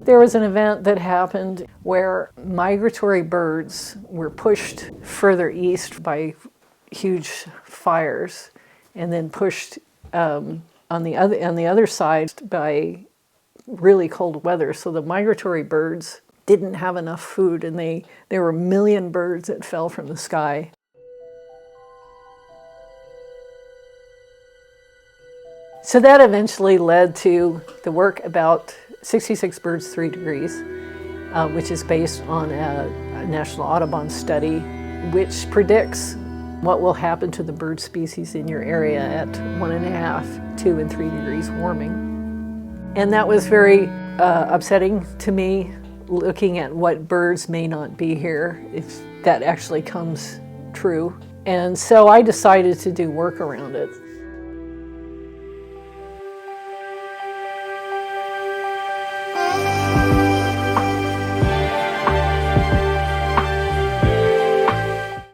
There was an event that happened where migratory birds were pushed further east by huge fires and then pushed on the other side by really cold weather. So the migratory birds didn't have enough food, and there were a million birds that fell from the sky. So that eventually led to the work about 66 birds, 3 degrees, which is based on a National Audubon study, which predicts what will happen to the bird species in your area at 1.5, 2, and 3 degrees warming. And that was very upsetting to me, looking at what birds may not be here if that actually comes true. And so I decided to do work around it.